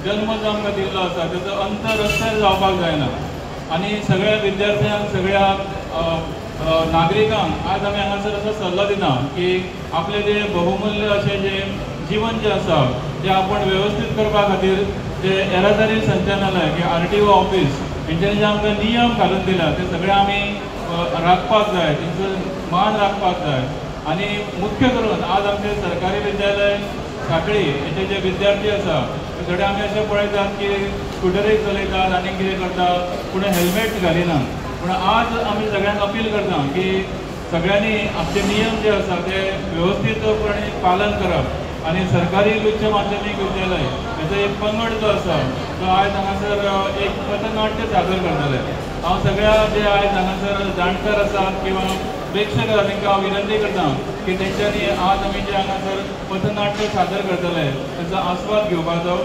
जन्म जो आमकां दिल्लो आसा तेजो अंत रस्त्यार जावपाक जायना आनी सगळ्या विद्यार्थ्यांक सगळ्या नागरिकांक आज आमी हांगासर असो सल्लो दिना की आपले जे बहुमूल्य अशें जे जीवन जे आसा ते आपण व्यवस्थीत करपा खातीर जे येरादारी संचालनालय की RTO ऑफिस हेंच्यांनी जे आमकां नियम घालून दिला ते सगळे आमी राखपाक जाय, तेंचो मान राखपाक जाय आनी मुख्य करून आज आमचे सरकारी विद्यालय सांखळी हेचे जे विद्यार्थी आसा ते थोडे आमी अशें पळयतात की स्कुटरी चलयतात आनी कितें करतात पूण हेल्मेट घालिना। पूण आज आमी सगळ्यांक अपील करता की सगळ्यांनी आपले नियम जे आसा ते व्यवस्थीतपणे पालन करप आनी सरकारी उच्च माध्यमीक विद्यालय हेचो एक पंगड जो आसा तो आयज हांगासर एक पथनाट्य सादर करतले। हांव सगळ्या जे आयज हांगासर जाणकार आसात किंवा प्रेक्षक आसा तांकां हांव विनंती करता की तेंच्यांनी आज आमी जे हांगासर पथनाट्य सादर करतले तेचो आस्वाद घेवपाचो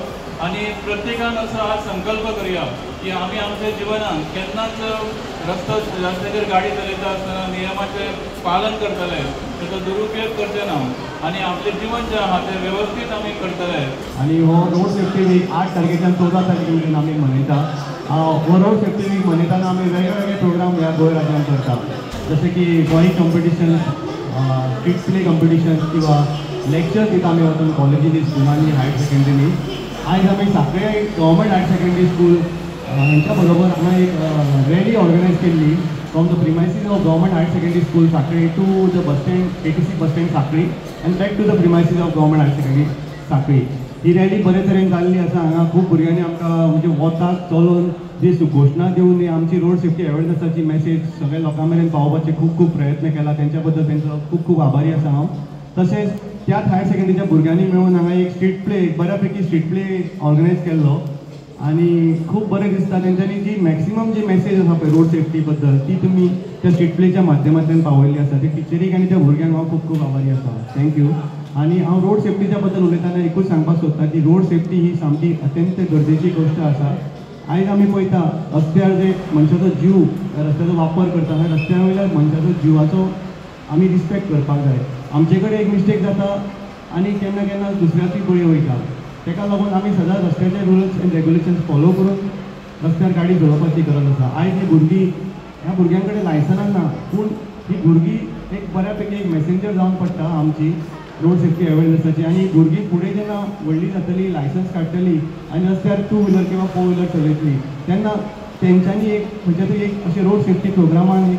आनी प्रत्येकान असो आज संकल्प करुया की आमी आमच्या जिवनात केन्नाच रस्त्याचेर गाडी चलयता आसतना नियमाचें पालन करतले, तेचो दुरुपयोग करचे ना आनी आपलें जीवन जें आहा तें व्यवस्थीत आमी करतले। आनी हो रोड सेफ्टी वीक 8 तारखेच्यान 14 तारखे मेरेन आमी मनयता। हो रोड सेफ्टी वीक मनयतना आमी वेगवेगळे प्रोग्राम ह्या गोंय राज्यांत करता, जशें की drawing competition, street play competition किंवा लेक्चर दिता आमी वचून कॉलेजींनी, स्कुलांनी, हायर सेकंडरीनी। आयज आमी सांखळे गव्हर्मेंट हायर सेकंडरी स्कूल हांच्या बरोबर हांगा एक रॅली ऑर्गनायज केल्ली from the premises of government higher secondary school Sankhale to the bus stand ATC bus stand Sankhali and back to the premises of government higher secondary Sankhali. ही rally बरे तरेन जाल्ली आसा। हांगा खूब भुरग्यांनी आमकां म्हणजे वताक चलोवन जी घोशणा दिवन आमची रोड सेफ्टी अवेरनसाची मॅसेज सगळ्या लोकां मेरेन पावोवपाचे खूब प्रयत्न केला, तेंच्या बद्दल तेंचो खूब आभारी आसा हांव। तशेंच त्याच हायर सेकंडरीच्या भुरग्यांनी मेळून हांगा एक स्ट्रीट प्ले, एक बऱ्यापैकी स्ट्रीट प्ले ऑर्गनायज केल्लो आनी खूब बरें दिसता। तेंच्यांनी जी मॅक्सिमम जी मॅसेज आसा पळय रोड सेफ्टी बद्दल ती तुमी त्या स्ट्रीट प्लेच्या माध्यमांतल्यान पावयल्ली आसा। ते टिचरीक आनी त्या भुरग्यांक हांव खूब आभारी आसा। थँक्यू। आनी हांव रोड सेफ्टीच्या बद्दल उलयतना एकूच सांगपाक सोदता की रोड सेफ्टी ही सामकी अत्यंत गरजेची गोश्ट आसा। आयज आमी पळयता रस्त्यार जे मनशाचो जीव रस्त्याचो वापर करता रस्त्या वयल्या मनशाचो जिवाचो आमी रिस्पेक्ट करपाक जाय। आमचे कडेन एक मिस्टेक जाता आनी केन्ना केन्ना दुसऱ्याची बळी वयता, ताका लागून आमी सदांच रस्त्याचे रुल्स एंड रेगुलेशन्स फॉलो करून रस्त्यार गाडी चलोवपाची गरज आसा। आयज ही भुरगीं ह्या भुरग्यां कडेन लायसन्स ना, पूण ही भुरगीं एक बऱ्यापैकी एक मॅसेंजर जावन पडटा आमची रोड सेफ्टी अवेरनसाची। आनी भुरगीं फुडें जेन्ना व्हडली जातली, लायसन्स काडटली आनी रस्त्यार 2 व्हिलर किंवा 4 व्हिलर चलयतली तेन्ना तेंच्यांनी एक म्हणजे एक अशें रोड सेफ्टी प्रोग्रामान